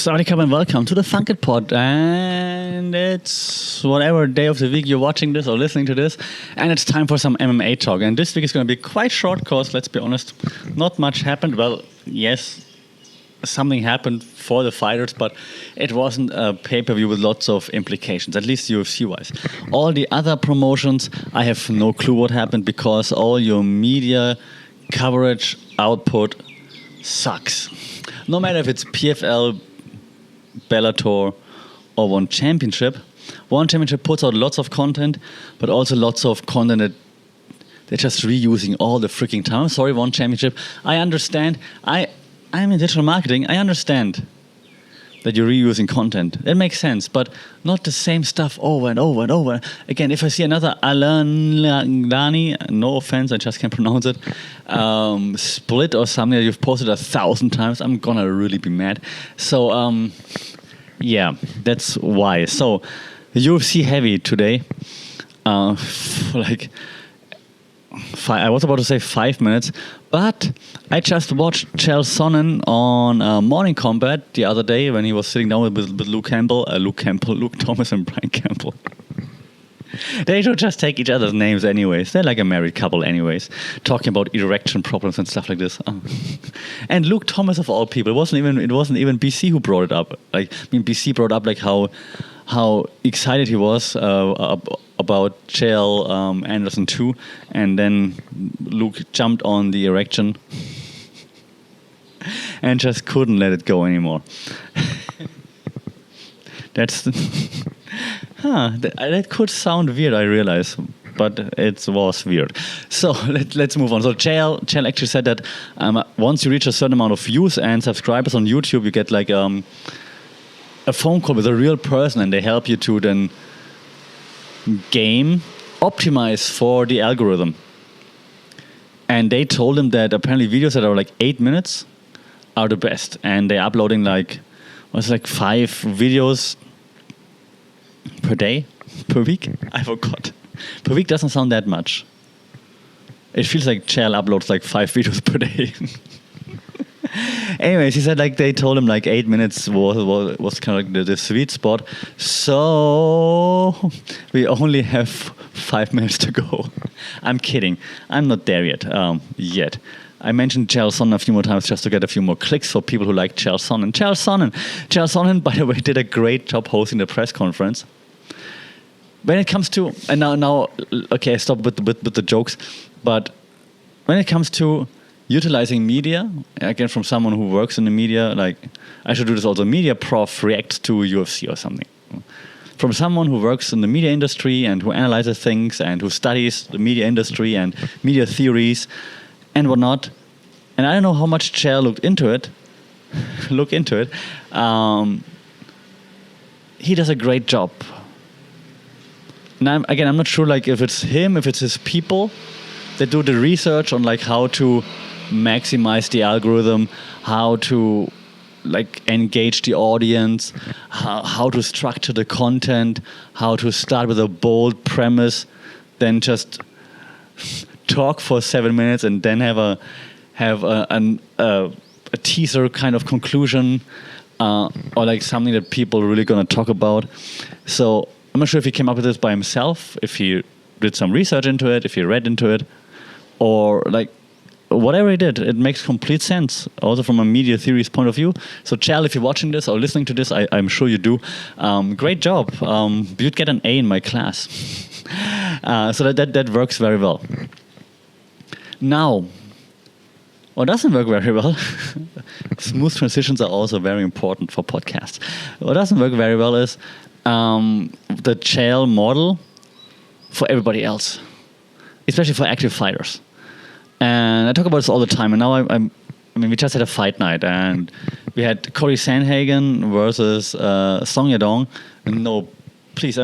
Sawadee and welcome to the Funk It Pod. And it's whatever day of the week you're watching this or listening to this. And it's time for some MMA talk. And this week is going to be quite short because, let's be honest, not much happened. Well, yes, something happened for the fighters, but it wasn't a pay-per-view with lots of implications, at least UFC-wise. All the other promotions, I have no clue what happened because all your media coverage output sucks. No matter if it's PFL, Bellator, or One Championship puts out lots of content, but also lots of content that they're just reusing all the freaking time. Sorry, One Championship. I understand. I'm in digital marketing. I understand that you're reusing content. It makes sense, but not the same stuff over and over and over. Again, if I see another Alan Lani, no offense, I just can't pronounce it, split or something that you've posted 1,000 times, I'm gonna really be mad. So, yeah, that's why. So, UFC heavy today, I was about to say 5 minutes, but I just watched Chael Sonnen on Morning Combat the other day when he was sitting down with Luke Thomas and Brian Campbell. They should just take each other's names anyways. They're like a married couple anyways, talking about erection problems and stuff like this. And Luke Thomas of all people, it wasn't even BC who brought it up. BC brought up how excited he was about Chael Anderson 2, and then Luke jumped on the erection and just couldn't let it go anymore. That could sound weird, I realize, but it was weird. So let's move on. So Chael actually said that once you reach a certain amount of views and subscribers on YouTube, you get like a phone call with a real person, and they help you to then optimize for the algorithm. And they told him that apparently videos that are like 8 minutes are the best, and they're uploading like 5 videos per week. I forgot. Per week doesn't sound that much. It feels like Chael uploads like 5 videos per day. Anyways, he said they told him 8 minutes was kind of like the sweet spot. So we only have 5 minutes to go. I'm kidding. I'm not there yet. I mentioned Chael Sonnen a few more times just to get a few more clicks for people who like Chael Sonnen. Chael Sonnen, by the way, did a great job hosting the press conference. When it comes to, and now, okay, I stop with the jokes, but when it comes to utilizing media, again, from someone who works in the media, I should do this also, media prof reacts to UFC or something. From someone who works in the media industry and who analyzes things and who studies the media industry and media theories and whatnot. And I don't know how much Chael looked into it. He does a great job. And I'm not sure if it's him, if it's his people that do the research on how to maximize the algorithm, how to engage the audience, how to structure the content, how to start with a bold premise, then just talk for 7 minutes and then have a teaser kind of conclusion, or something that people are really gonna talk about. So I'm not sure if he came up with this by himself, if he did some research into it, if he read into it, or whatever he did, it makes complete sense, also from a media theories point of view. So Chael, if you're watching this or listening to this, I'm sure you do, great job. You'd get an A in my class. So that works very well. Now, what doesn't work very well, smooth transitions are also very important for podcasts. What doesn't work very well is the Chael model for everybody else, especially for active fighters. And I talk about this all the time. And now we just had a fight night, and we had Corey Sandhagen versus Song Yadong. And no, please,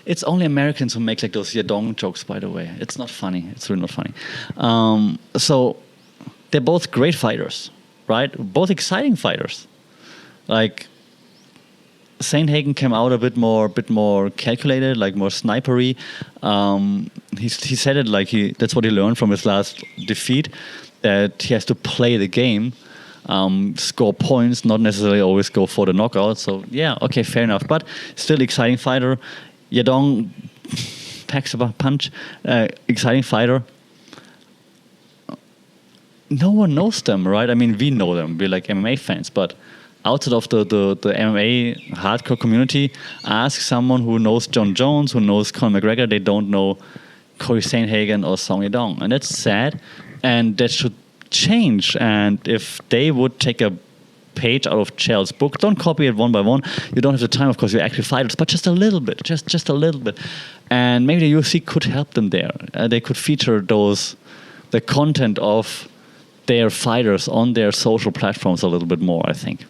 it's only Americans who make those Yadong jokes, by the way. It's not funny. It's really not funny. So they're both great fighters, right? Both exciting fighters. Sandhagen came out a bit more calculated, more snipery. He said it that's what he learned from his last defeat, that he has to play the game. score points, not necessarily always go for the knockout. So yeah, okay, fair enough. But still exciting fighter. Yadong packs a punch. Exciting fighter. No one knows them, right? I mean, we know them. We're like MMA fans, but outside of the MMA hardcore community, ask someone who knows John Jones, who knows Conor McGregor, they don't know Corey Sandhagen or Song Yadong. And that's sad, and that should change. And if they would take a page out of Chael's book, don't copy it one by one. You don't have the time, of course, you're actually fighters, but just a little bit, just a little bit. And maybe the UFC could help them there. They could feature the content of their fighters on their social platforms a little bit more, I think.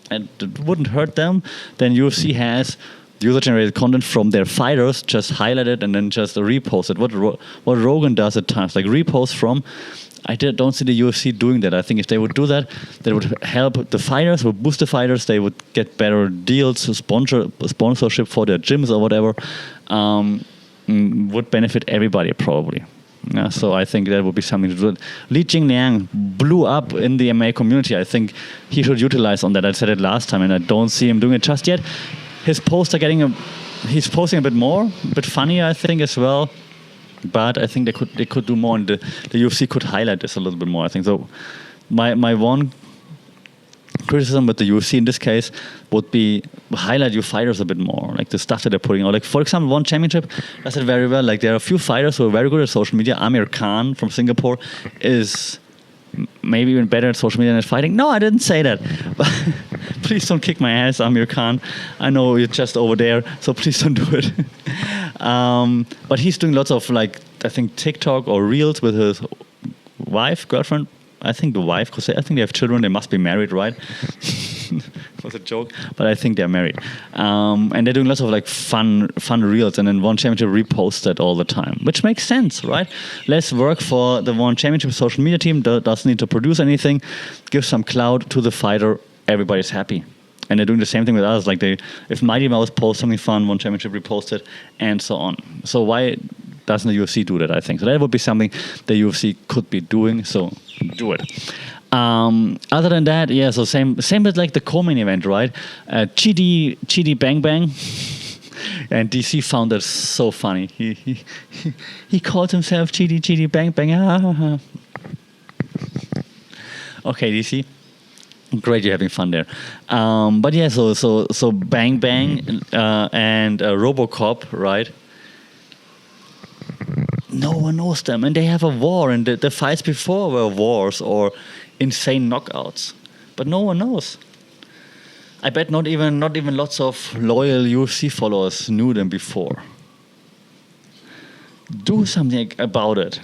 And it wouldn't hurt them. Then UFC has user-generated content from their fighters, just highlight it and then just repost it. What Rogan does at times, like repost from. I don't see the UFC doing that. I think if they would do that, that would help the fighters, would boost the fighters. They would get better deals, sponsorship for their gyms or whatever. Would benefit everybody probably. Yeah, so I think that would be something to do. Li Jingliang blew up in the MMA community. I think he should utilize on that. I said it last time, and I don't see him doing it just yet. His posts are he's posting a bit more, a bit funnier, I think, as well. But I think they could do more, and the UFC could highlight this a little bit more, I think. So my one criticism with the UFC in this case would be highlight your fighters a bit more, like the stuff that they're putting out. Like, for example, One Championship does it very well. Like, there are a few fighters who are very good at social media. Amir Khan from Singapore is maybe even better at social media than at fighting. No, I didn't say that. But please don't kick my ass, Amir Khan. I know you're just over there, so please don't do it. But he's doing lots of, like, I think TikTok or Reels with his girlfriend. I think the wife, because I think they have children. They must be married, right? It was a joke, but I think they're married. And they're doing lots of like fun reels, and then One Championship reposts that all the time, which makes sense, right? Less work for the One Championship social media team. Doesn't need to produce anything. Give some clout to the fighter. Everybody's happy. And they're doing the same thing with us. Like if Mighty Mouse posts something fun, One Championship reposts it, and so on. So why doesn't the UFC do that, I think? So that would be something the UFC could be doing, so do it. Other than that, yeah, so same with like the co-main event, right? Chidi Bang Bang. And DC found that so funny. He called himself Chidi Bang Bang. Okay, DC. Great, you're having fun there. But yeah, so Bang Bang and RoboCop, right? No one knows them, and they have a war, and the fights before were wars or insane knockouts, but no one knows. I bet not even lots of loyal UFC followers knew them before. Do something about it,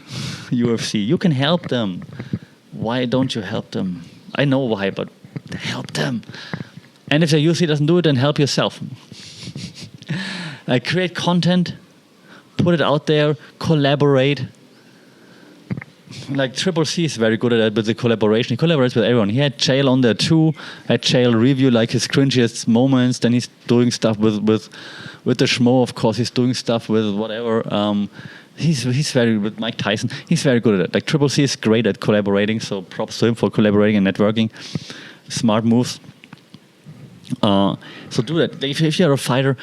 UFC. You can help them. Why don't you help them? I know why, but help them. And if the UFC doesn't do it, then help yourself. Create content. Put it out there, collaborate. Like Triple C is very good at that with the collaboration. He collaborates with everyone. He had Chael on there too. Had Chael review like his cringiest moments. Then he's doing stuff with the Schmo, of course. He's doing stuff with whatever. He's very with Mike Tyson. He's very good at it. Like Triple C is great at collaborating. So props to him for collaborating and networking. Smart moves. So do that. If you're a fighter,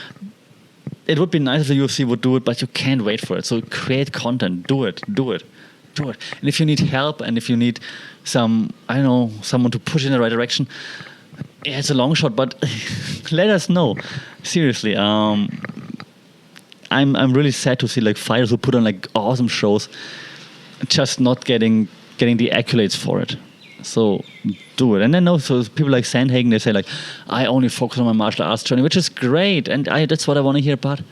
it would be nice if the UFC would do it, but you can't wait for it. So create content. Do it. And if you need help, and if you need someone to push in the right direction, yeah, it's a long shot, but let us know. Seriously, I'm really sad to see like fighters who put on like awesome shows, just not getting the accolades for it. So do it. And then also people like Sandhagen, they say like, I only focus on my martial arts journey, which is great, and that's what I want to hear. But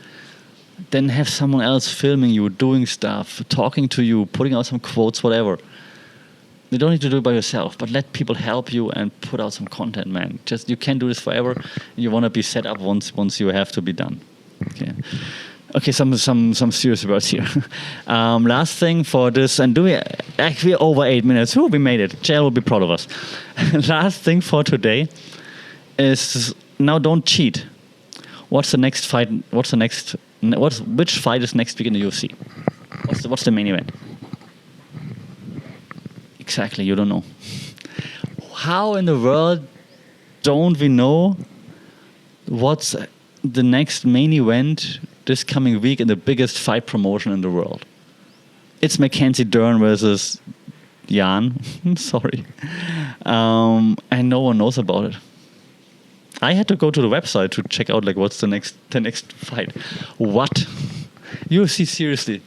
then have someone else filming you, doing stuff, talking to you, putting out some quotes, whatever. You don't need to do it by yourself, but let people help you and put out some content, man. Just you can't do this forever. You want to be set up once you have to be done. Okay, some serious words here. Last thing for this, and we're over 8 minutes. We made it. Chael will be proud of us. Last thing for today is now don't cheat. What's the next fight? Which fight is next week in the UFC? What's the main event? Exactly, you don't know. how in the world don't we know what's the next main event this coming week in the biggest fight promotion in the world? It's Mackenzie Dern versus Jan. Sorry. And no one knows about it. I had to go to the website to check out like what's the next fight. What? UFC, seriously.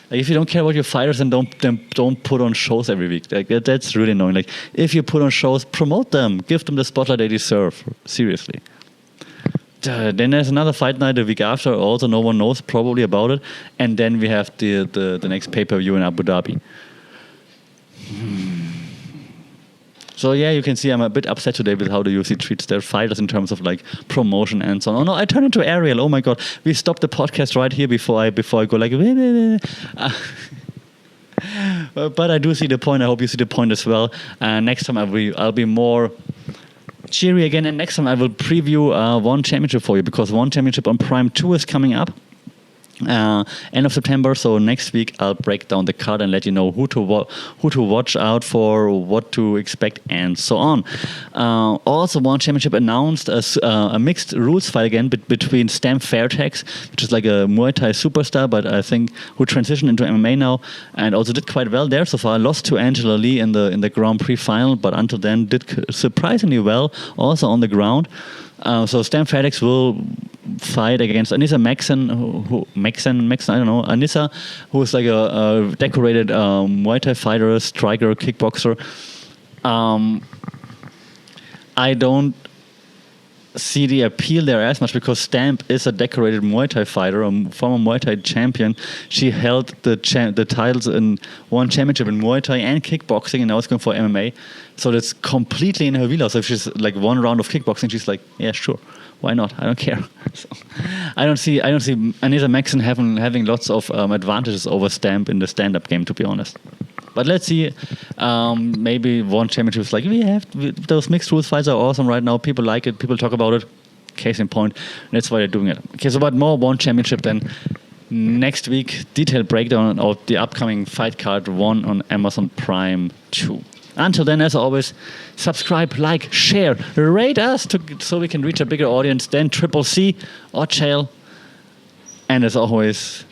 Like, if you don't care about your fighters, then don't put on shows every week. Like that's really annoying. Like, if you put on shows, promote them, give them the spotlight they deserve. Seriously. Then there's another fight night the week after. Also, no one knows probably about it. And then we have the next pay-per-view in Abu Dhabi. So yeah, you can see I'm a bit upset today with how the UFC treats their fighters in terms of like promotion and so on. Oh no, I turn into Ariel. Oh my god, we stopped the podcast right here before I go like. But I do see the point. I hope you see the point as well. Next time I'll be more cheery again, and next time I will preview One Championship for you, because One Championship on Prime 2 is coming up. End of September, so next week I'll break down the card and let you know who to watch out for, what to expect, and so on. Also, One Championship announced a mixed rules fight again between Stam Fairtex, which is like a Muay Thai superstar, but I think who transitioned into MMA now and also did quite well there so far. Lost to Angela Lee in the Grand Prix final, but until then did surprisingly well also on the ground. So Stam Fairtex will fight against Anissa Maxon, I don't know, Anissa, who is like a decorated Muay Thai fighter, striker, kickboxer. I don't see the appeal there as much, because Stamp is a decorated Muay Thai fighter, a former Muay Thai champion. She held the titles in One Championship in Muay Thai and kickboxing, and now it's going for MMA. So that's completely in her wheelhouse. So if she's like one round of kickboxing, she's like, yeah, sure, why not? I don't care. So I don't see Anissa Maxon having lots of advantages over Stamp in the stand-up game, to be honest. But let's see. Maybe One Championship is like, those mixed rules fights are awesome right now. People like it. People talk about it. Case in point. That's why they're doing it. Okay, so about more One Championship then next week. Detailed breakdown of the upcoming fight card 1 on Amazon Prime 2. Until then, as always, subscribe, like, share, rate us so we can reach a bigger audience than Triple C or Chael. And as always,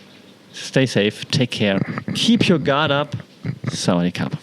stay safe, take care, keep your guard up. Sawadee Cup.